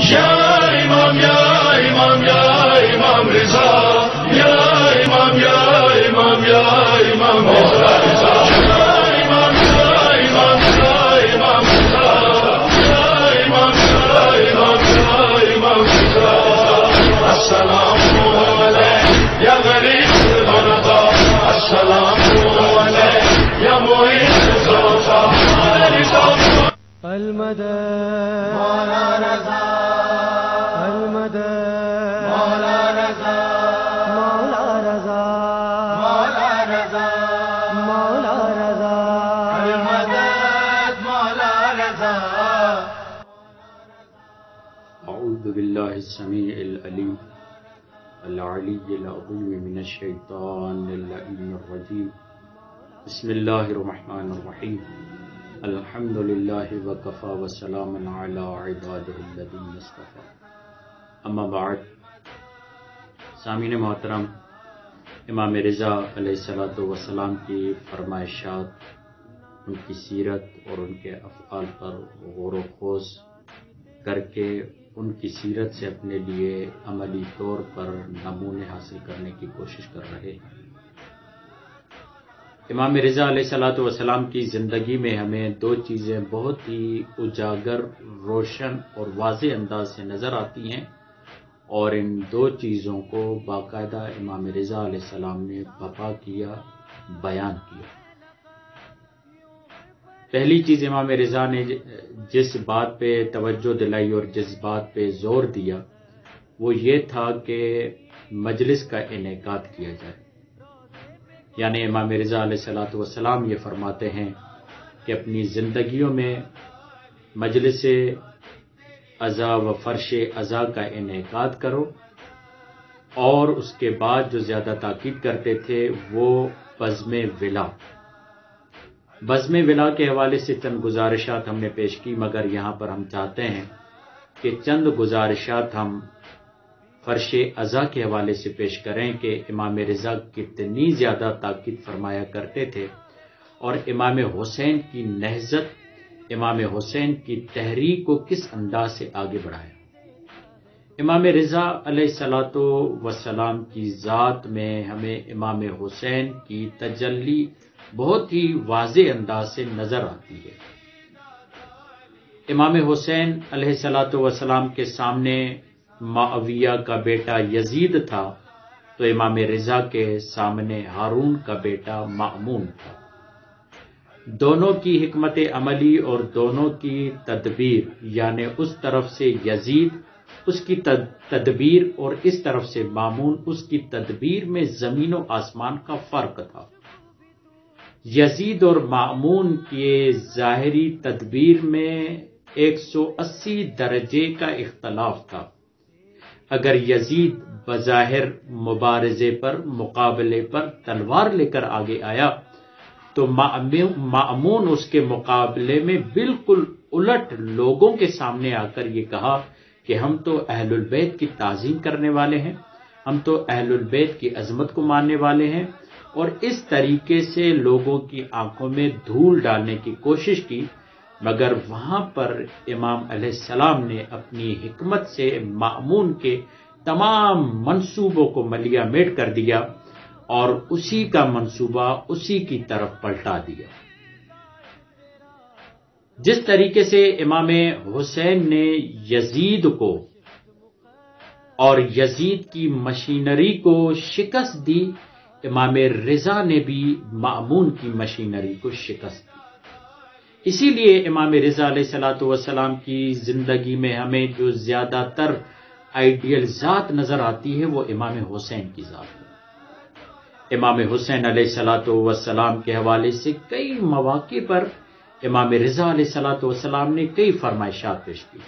یا امام یا امام یا امام رضا یا امام یا امام یا امام رضا یا امام یا امام یا امام رضا یا امام یا امام یا امام رضا السلام علیک یا غریب الغربا السلام علیک یا معین الزوجا المدد مولا رضا المدد مولا رضا مولا رضا مولا رضا مولا رضا المدد مولا رضا اعوذ باللہ السمیع العلیم العلی العظیم من الشیطان اللعین الرجیم بسم اللہ الرحمن الرحیم الحمد للہ وکفا وسلام علی عبادہ الذین اصطفی اما بعد. سامعین محترم، امام رضا علیہ الصلوۃ والسلام کی فرمائشات، ان کی سیرت اور ان کے افعال پر غور و خوض کر کے ان کی سیرت سے اپنے لیے عملی طور پر نمونے حاصل کرنے کی کوشش کر رہے ہیں. امام رضا علیہ الصلوۃ والسلام کی زندگی میں ہمیں دو چیزیں بہت ہی اجاگر، روشن اور واضح انداز سے نظر آتی ہیں، اور ان دو چیزوں کو باقاعدہ امام رضا علیہ السلام نے بپا کیا، بیان کیا. پہلی چیز امام رضا نے جس بات پہ توجہ دلائی اور جس بات پہ زور دیا وہ یہ تھا کہ مجلس کا انعقاد کیا جائے. یعنی امام رضا علیہ الصلوۃ والسلام یہ فرماتے ہیں کہ اپنی زندگیوں میں مجلس عزا و فرش عزا کا انعقاد کرو، اور اس کے بعد جو زیادہ تاکید کرتے تھے وہ بزم ولا. بزم ولا کے حوالے سے چند گزارشات ہم نے پیش کی، مگر یہاں پر ہم چاہتے ہیں کہ چند گزارشات ہم فرش عزا کے حوالے سے پیش کریں کہ امام رضا کتنی زیادہ تاکید فرمایا کرتے تھے، اور امام حسین کی نہضت، امام حسین کی تحریک کو کس انداز سے آگے بڑھایا. امام رضا علیہ الصلوۃ والسلام کی ذات میں ہمیں امام حسین کی تجلی بہت ہی واضح انداز سے نظر آتی ہے. امام حسین علیہ الصلوۃ والسلام کے سامنے معاویہ کا بیٹا یزید تھا، تو امام رضا کے سامنے ہارون کا بیٹا مأمون تھا. دونوں کی حکمت عملی اور دونوں کی تدبیر، یعنی اس طرف سے یزید اس کی تدبیر اور اس طرف سے مأمون اس کی تدبیر میں زمین و آسمان کا فرق تھا. یزید اور مأمون کے ظاہری تدبیر میں 180 درجے کا اختلاف تھا. اگر یزید بظاہر مبارزے پر، مقابلے پر تلوار لے کر آگے آیا تو مأمون اس کے مقابلے میں بالکل الٹ لوگوں کے سامنے آ کر یہ کہا کہ ہم تو اہل البیت کی تعظیم کرنے والے ہیں، ہم تو اہل البیت کی عظمت کو ماننے والے ہیں، اور اس طریقے سے لوگوں کی آنکھوں میں دھول ڈالنے کی کوشش کی. مگر وہاں پر امام علیہ السلام نے اپنی حکمت سے مأمون کے تمام منصوبوں کو ملیہ میٹ کر دیا اور اسی کا منصوبہ اسی کی طرف پلٹا دیا. جس طریقے سے امام حسین نے یزید کو اور یزید کی مشینری کو شکست دی، امام رضا نے بھی مأمون کی مشینری کو شکست دی. اسی لیے امام رضا علیہ الصلوۃ والسلام کی زندگی میں ہمیں جو زیادہ تر آئیڈیل ذات نظر آتی ہے وہ امام حسین کی ذات ہے. امام حسین علیہ الصلوۃ والسلام کے حوالے سے کئی مواقع پر امام رضا علیہ الصلوۃ والسلام نے کئی فرمائشات پیش کی.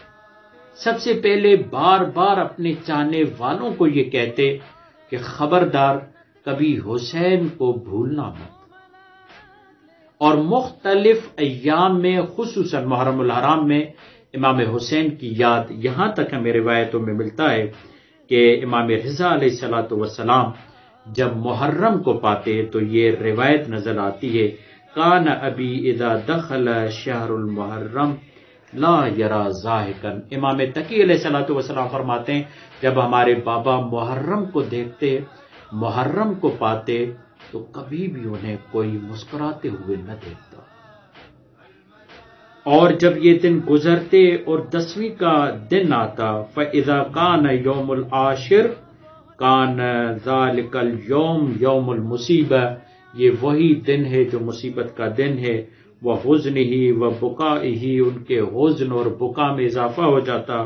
سب سے پہلے بار بار اپنے چاہنے والوں کو یہ کہتے کہ خبردار کبھی حسین کو بھولنا مت. اور مختلف ایام میں خصوصاً محرم الحرام میں امام حسین کی یاد یہاں تک ہمیں روایتوں میں ملتا ہے کہ امام رضا علیہ الصلوۃ والسلام جب محرم کو پاتے تو یہ روایت نظر آتی ہے، کان ابی اذا دخل شہر المحرم لا یرا ضاحکن. امام تقی علیہ الصلوۃ والسلام فرماتے ہیں جب ہمارے بابا محرم کو دیکھتے، محرم کو پاتے تو کبھی بھی انہیں کوئی مسکراتے ہوئے نہ دیکھتا، اور جب یہ دن گزرتے اور 10ویں کا دن آتا فَإِذَا كَانَ يَوْمُ الْعَاشِرِ كَانَ ذَلِكَ الْيَوْمُ يَوْمُ الْمُصِیبَةِ، یہ وہی دن ہے جو مصیبت کا دن ہے. وَحُزْنِهِ وَبُكَائِهِ، ان کے حزن اور بکا میں اضافہ ہو جاتا.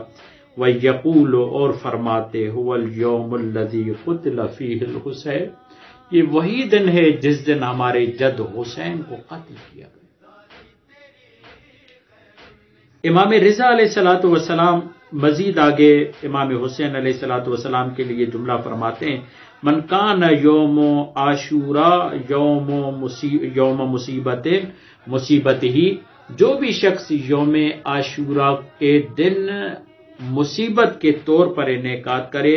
وَيَقُولُ، اور فرماتے هُوَ الْيَوْمُ الَّذِي قُتِلَ فِيهِ الْحُسَيْنُ، یہ وہی دن ہے جس دن ہمارے جد حسین کو قتل کیا گیا. امام رضا علیہ الصلوۃ والسلام مزید آگے امام حسین علیہ الصلوۃ والسلام کے لیے جملہ فرماتے ہیں من کان یوم عاشوراء یوم مصیبت ہی، جو بھی شخص یوم عاشوراء کے دن مصیبت کے طور پر انعقاد کرے،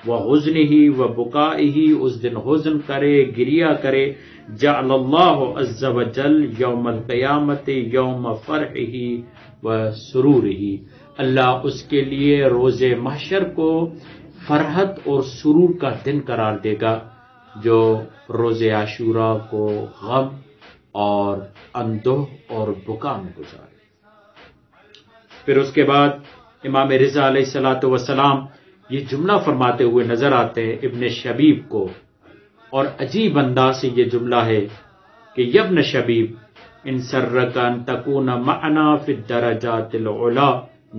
وہ حزن ہی و بکائی ہی، اس دن حزن کرے، گریا کرے، جعل اللہ عز وجل یوم القیامت یوم فرحہ و سرورہ، اللہ اس کے لیے روز محشر کو فرحت اور سرور کا دن قرار دے گا، جو روز عاشوراء کو غم اور اندوہ اور بکا میں گزارے. پھر اس کے بعد امام رضا علیہ الصلوۃ والسلام یہ جملہ فرماتے ہوئے نظر آتے ہیں ابن شبیب کو، اور عجیب انداز سے یہ جملہ ہے کہ یبن شبیب ان سرک ان تکون معنا فی الدرجات العلا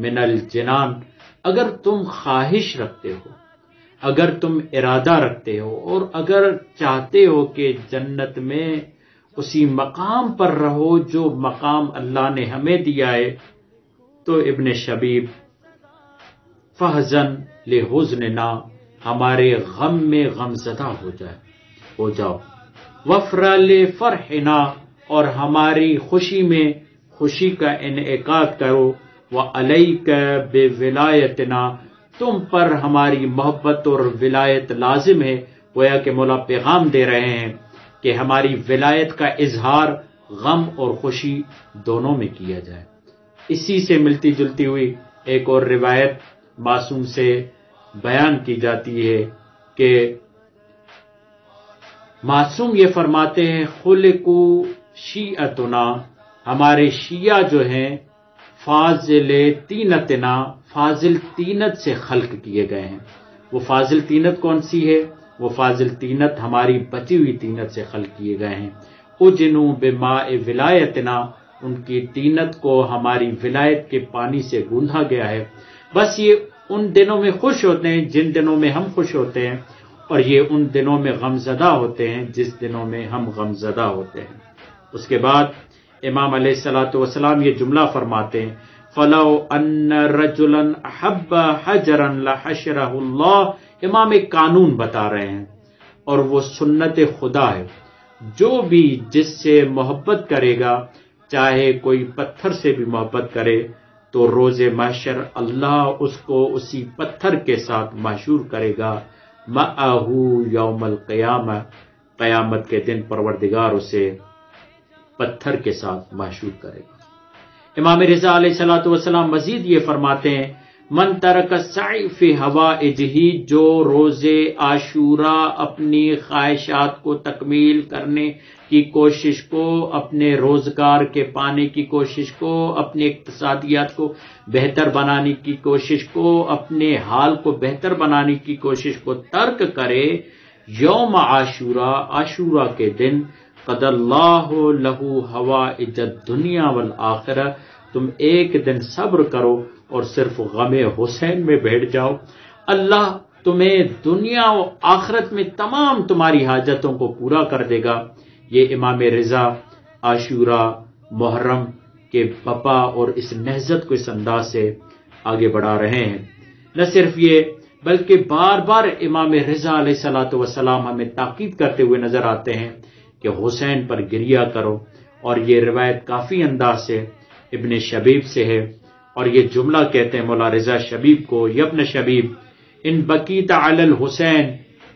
من الجنان، اگر تم خواہش رکھتے ہو، اگر تم ارادہ رکھتے ہو، اور اگر چاہتے ہو کہ جنت میں اسی مقام پر رہو جو مقام اللہ نے ہمیں دیا ہے، تو ابن شبیب فحزن لحزننا، ہمارے غم میں غم زدہ ہو جاؤ، وفر لفرحنا، اور ہماری خوشی میں خوشی کا انعقاد کرو، وعلیک بولایتنا، تم پر ہماری محبت اور ولایت لازم ہے. گویا کہ مولا پیغام دے رہے ہیں کہ ہماری ولایت کا اظہار غم اور خوشی دونوں میں کیا جائے. اسی سے ملتی جلتی ہوئی ایک اور روایت معصوم سے بیان کی جاتی ہے کہ معصوم یہ فرماتے ہیں خلقو شیعتنا، ہمارے شیعہ جو ہیں فاضل تینتنا، فاضل تینت سے خلق کیے گئے ہیں. وہ فاضل تینت کون سی ہے؟ وہ فاضل تینت ہماری بچی ہوئی تینت سے خلق کیے گئے ہیں. اجنو بماء ولایتنا، ان کی تینت کو ہماری ولایت کے پانی سے گوندھا گیا ہے. بس یہ ان دنوں میں خوش ہوتے ہیں جن دنوں میں ہم خوش ہوتے ہیں، اور یہ ان دنوں میں غمزدہ ہوتے ہیں جس دنوں میں ہم غمزدہ ہوتے ہیں. اس کے بعد امام علیہ الصلوۃ والسلام یہ جملہ فرماتے ہیں فَلَوْ أَنَّ رَجُلًا أَحَبَّ حَجَرًا لَحَشَرَهُ اللَّهُ، امام ایک قانون بتا رہے ہیں اور وہ سنت خدا ہے، جو بھی جس سے محبت کرے گا، چاہے کوئی پتھر سے بھی محبت کرے، تو روز محشر اللہ اس کو اسی پتھر کے ساتھ محشور کرے گا. مَعَهُ یوم القیامہ، قیامت کے دن پروردگار اسے پتھر کے ساتھ محشور کرے گا. امام رضا علیہ الصلوۃ والسلام مزید یہ فرماتے ہیں من ترک السعی فی حوائجہ، جو روز عاشوراء اپنی خواہشات کو تکمیل کرنے کی کوشش کو، اپنے روزگار کے پانے کی کوشش کو، اپنے اقتصادیات کو بہتر بنانے کی کوشش کو، اپنے حال کو بہتر بنانے کی کوشش کو ترک کرے یوم عاشوراء، عاشوراء کے دن، قد اللہ لہ حوائج الدنیا والآخرہ، تم ایک دن صبر کرو اور صرف غم حسین میں بیٹھ جاؤ، اللہ تمہیں دنیا و آخرت میں تمام تمہاری حاجتوں کو پورا کر دے گا. یہ امام رضا عاشوراء محرم کے بپا اور اس نہضت کو اس انداز سے آگے بڑھا رہے ہیں. نہ صرف یہ بلکہ بار بار امام رضا علیہ الصلوۃ والسلام ہمیں تاکید کرتے ہوئے نظر آتے ہیں کہ حسین پر گریہ کرو، اور یہ روایت کافی انداز سے ابن شبیب سے ہے، اور یہ جملہ کہتے ہیں مولا رضا شبیب کو یبن شبیب ان بکیت علی الحسین،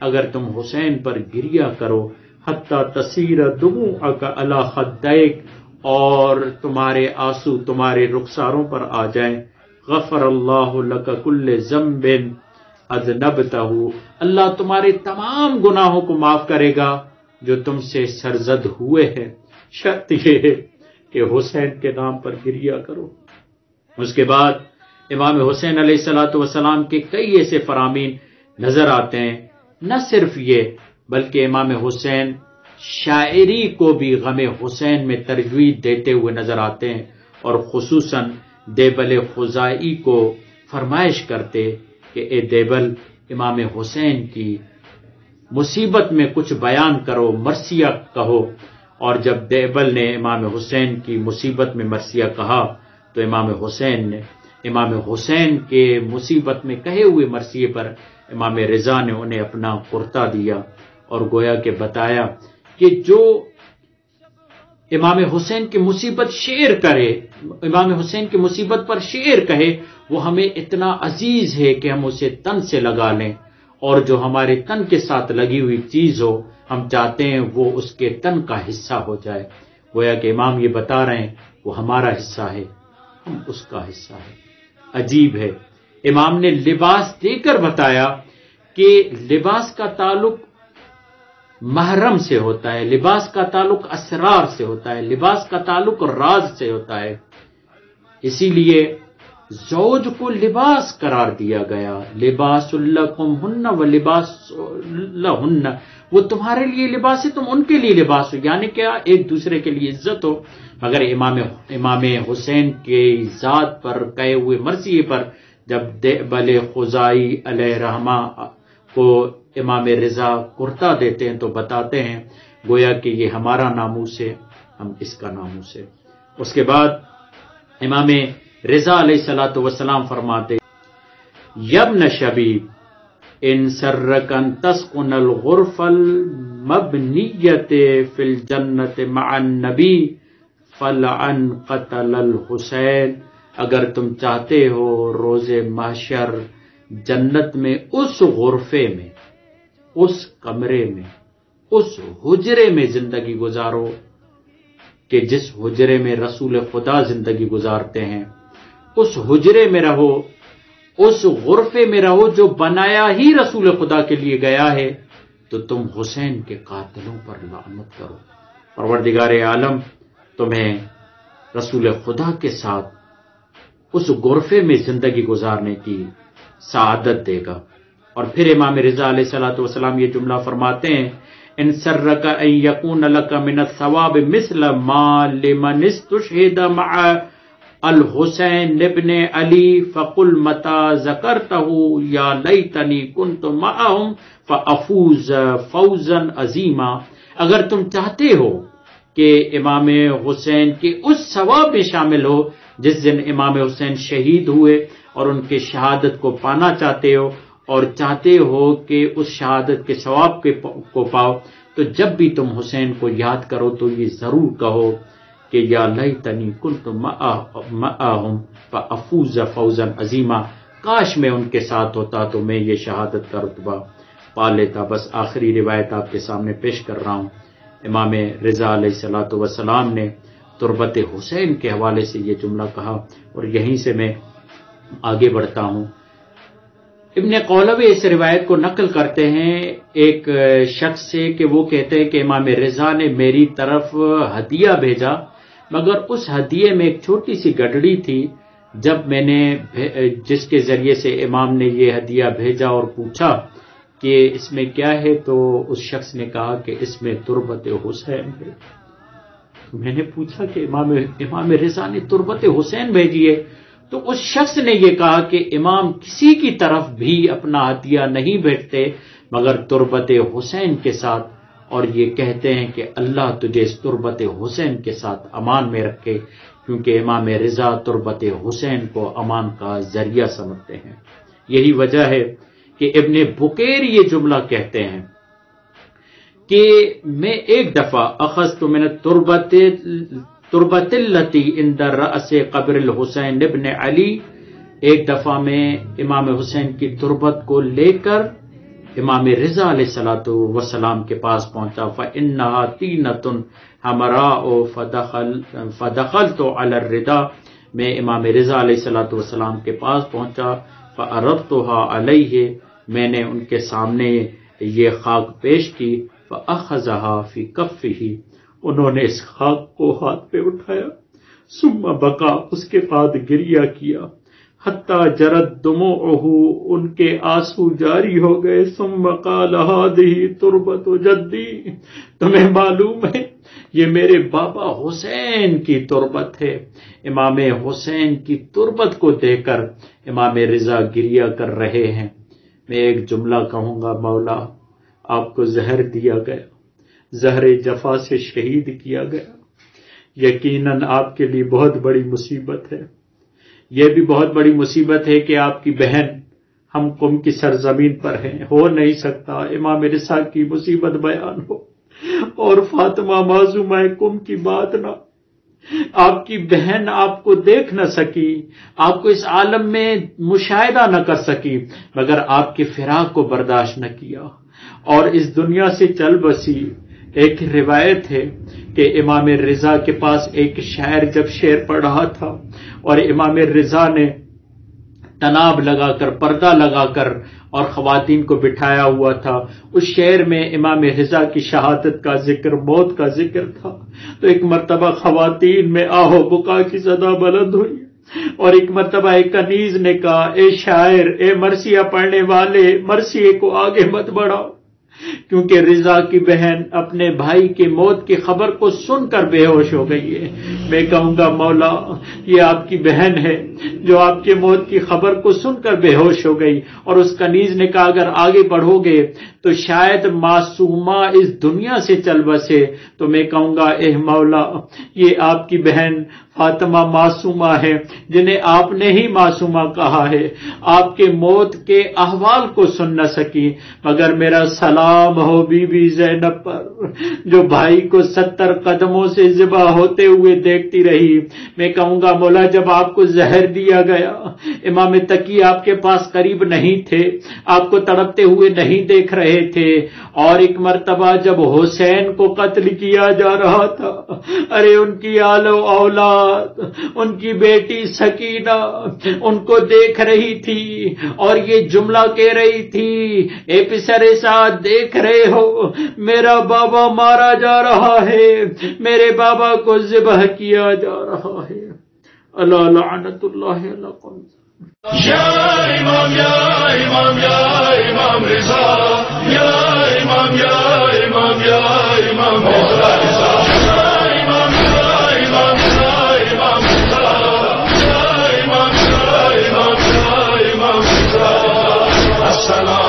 اگر تم حسین پر گریہ کرو، حتی تصیر دموعک علی خدیک، اور تمہارے آنسو تمہارے رخساروں پر آ جائیں. غفر اللہ لک کل ذنب اذنبتہ، اللہ تمہارے تمام گناہوں کو معاف کرے گا جو تم سے سرزد ہوئے ہیں، شرط یہ ہے کہ حسین کے نام پر گریہ کرو. اس کے بعد امام حسین علیہ الصلوۃ والسلام کے کئی ایسے فرامین نظر آتے ہیں. نہ صرف یہ بلکہ امام حسین شاعری کو بھی غم حسین میں ترجیح دیتے ہوئے نظر آتے ہیں، اور خصوصاً دیبل خزائی کو فرمائش کرتے کہ اے دیبل، امام حسین کی مصیبت میں کچھ بیان کرو، مرثیہ کہو. اور جب دیبل نے امام حسین کی مصیبت میں مرثیہ کہا تو امام حسین کے مصیبت میں کہے ہوئے مرثیے پر امام رضا نے انہیں اپنا کرتا دیا اور گویا کہ بتایا کہ جو امام حسین کی مصیبت شعر کرے، امام حسین کی مصیبت پر شعر کہے، وہ ہمیں اتنا عزیز ہے کہ ہم اسے تن سے لگا لیں، اور جو ہمارے تن کے ساتھ لگی ہوئی چیز ہو ہم چاہتے ہیں وہ اس کے تن کا حصہ ہو جائے. گویا کہ امام یہ بتا رہے ہیں وہ ہمارا حصہ ہے، ہم اس کا حصہ ہے. عجیب ہے، امام نے لباس دے کر بتایا کہ لباس کا تعلق محرم سے ہوتا ہے، لباس کا تعلق اسرار سے ہوتا ہے، لباس کا تعلق راز سے ہوتا ہے. اسی لیے زوج کو لباس قرار دیا گیا. لباس لکم ہن و لباس لہن، وہ تمہارے لیے لباس ہے، تم ان کے لیے لباس ہو. یعنی کیا؟ ایک دوسرے کے لیے عزت ہو. مگر امام حسین کے ذات پر کہے ہوئے مرثیے پر جب دیبل خزائی علیہ رحمہ کو امام رضا کرتا دیتے ہیں تو بتاتے ہیں گویا کہ یہ ہمارا ناموس ہے، ہم اس کا ناموس ہے. اس کے بعد امام رضا علیہ الصلوۃ والسلام فرماتے یبن شبیب ان سرک ان تسکن الغرف المبنیت فی الجنت مع النبی فلعن قتل الحسین. اگر تم چاہتے ہو روز محشر جنت میں اس غرفے میں، اس کمرے میں، اس حجرے میں زندگی گزارو کہ جس حجرے میں رسول خدا زندگی گزارتے ہیں، اس حجرے میں رہو، اس غرفے میں رہو جو بنایا ہی رسول خدا کے لیے گیا ہے، تو تم حسین کے قاتلوں پر لعنت کرو. پروردگار عالم تمہیں رسول خدا کے ساتھ اس غرفے میں زندگی گزارنے کی سعادت دے گا. اور پھر امام رضا علیہ الصلوۃ والسلام یہ جملہ فرماتے ہیں ان سرک ان یکون لک من الثواب مثل ما لمن استشهد مع الحسین ابن علی فقل متى ذکرته یا لیتنی کنت معهم فافوز فوزا عظیما. اگر تم چاہتے ہو کہ امام حسین کے اس ثواب میں شامل ہو جس دن امام حسین شہید ہوئے اور ان کے شہادت کو پانا چاہتے ہو اور چاہتے ہو کہ اس شہادت کے ثواب کو پاؤ، تو جب بھی تم حسین کو یاد کرو تو یہ ضرور کہو کہ یا لیتنی کنت معہم فافوز فوزا عظیما، کاش میں ان کے ساتھ ہوتا تو میں یہ شہادت کا رتبہ پا لیتا. بس آخری روایت آپ کے سامنے پیش کر رہا ہوں. امام رضا علیہ الصلوۃ والسلام نے تربت حسین کے حوالے سے یہ جملہ کہا، اور یہیں سے میں آگے بڑھتا ہوں. ابن قولوی اس روایت کو نقل کرتے ہیں ایک شخص سے کہ وہ کہتے ہیں کہ امام رضا نے میری طرف ہدیہ بھیجا، مگر اس ہدیے میں ایک چھوٹی سی گڈڑی تھی. جب میں نے جس کے ذریعے سے امام نے یہ ہدیہ بھیجا اور پوچھا کہ اس میں کیا ہے تو اس شخص نے کہا کہ اس میں تربت حسین ہے. میں نے پوچھا کہ امام رضا نے تربت حسین بھیجی ہے، تو اس شخص نے یہ کہا کہ امام کسی کی طرف بھی اپنا ہدیہ نہیں بھیجتے مگر تربت حسین کے ساتھ، اور یہ کہتے ہیں کہ اللہ تجھے اس تربت حسین کے ساتھ امان میں رکھے، کیونکہ امام رضا تربت حسین کو امان کا ذریعہ سمجھتے ہیں. یہی وجہ ہے کہ ابن بکیر یہ جملہ کہتے ہیں کہ میں ایک دفعہ اخذت من تربت التی عند رأس قبر الحسین ابن علی، ایک دفعہ میں امام حسین کی تربت کو لے کر امام رضا علیہ الصلوۃ والسلام کے پاس پہنچا، فإنها طینۃ حمراء فدخلت علی الرضا، میں امام رضا علیہ الصلوۃ والسلام کے پاس پہنچا، فعرضتها علیہ، میں نے ان کے سامنے یہ خاک پیش کی، فأخذها فی کفہ، انہوں نے اس خاک کو ہاتھ پہ اٹھایا، ثم بکا، اس کے بعد گریہ کیا، حتی جرت دموعہ، ان کے آنسو جاری ہو گئے، ثم قال هذه تربت جدی، تمہیں معلوم ہے یہ میرے بابا حسین کی تربت ہے۔ امام حسین کی تربت کو دیکھ کر امام رضا گریہ کر رہے ہیں۔ میں ایک جملہ کہوں گا، مولا آپ کو زہر دیا گیا، زہر جفا سے شہید کیا گیا، یقیناً آپ کے لیے بہت بڑی مصیبت ہے۔ یہ بھی بہت بڑی مصیبت ہے کہ آپ کی بہن ہم قم کی سرزمین پر ہیں، ہو نہیں سکتا امام رضا کی مصیبت بیان ہو اور فاطمہ معصومہ قم کی بات نہ، آپ کی بہن آپ کو دیکھ نہ سکی، آپ کو اس عالم میں مشاہدہ نہ کر سکی، مگر آپ کے فراق کو برداشت نہ کیا اور اس دنیا سے چل بسی۔ ایک روایت ہے کہ امام رضا کے پاس ایک شاعر جب شعر پڑھ رہا تھا اور امام رضا نے تناب لگا کر، پردہ لگا کر اور خواتین کو بٹھایا ہوا تھا، اس شعر میں امام رضا کی شہادت کا ذکر، موت کا ذکر تھا، تو ایک مرتبہ خواتین میں آہو بکا کی صدا بلند ہوئی اور ایک مرتبہ ایک کنیز نے کہا، اے شاعر، اے مرثیہ پڑھنے والے، مرثیے کو آگے مت بڑھاؤ، کیونکہ رضا کی بہن اپنے بھائی کی موت کی خبر کو سن کر بے ہوش ہو گئی ہے۔ میں کہوں گا مولا یہ آپ کی بہن ہے جو آپ کے موت کی خبر کو سن کر بے ہوش ہو گئی، اور اس کنیز نے کہا اگر آگے بڑھو گے تو شاید معصومہ اس دنیا سے چل بسے، تو میں کہوں گا اے مولا یہ آپ کی بہن فاطمہ معصومہ ہے جنہیں آپ نے ہی معصومہ کہا ہے، آپ کے موت کے احوال کو سن نہ سکی، مگر میرا سلام ہو بی بی زینب پر جو بھائی کو 70 قدموں سے ذبح ہوتے ہوئے دیکھتی رہی۔ میں کہوں گا مولا جب آپ کو زہر دیا گیا، امام تقی آپ کے پاس قریب نہیں تھے، آپ کو تڑپتے ہوئے نہیں دیکھ رہے تھے، اور ایک مرتبہ جب حسین کو قتل کیا جا رہا تھا، ارے ان کی آل و اولاد، ان کی بیٹی سکینہ ان کو دیکھ رہی تھی اور یہ جملہ کہہ رہی تھی، اے پسر سعد دیکھ رہے ہو میرا بابا مارا جا رہا ہے، میرے بابا کو ذبح کیا جا رہا ہے۔ اللہ لعنت اللہ علی قوم۔ یا امام یا امام یا امام رضا، یا امام یا امام یا امام رضا، یا امام یا امام یا امام رضا، یا امام یا امام یا امام رضا، السلام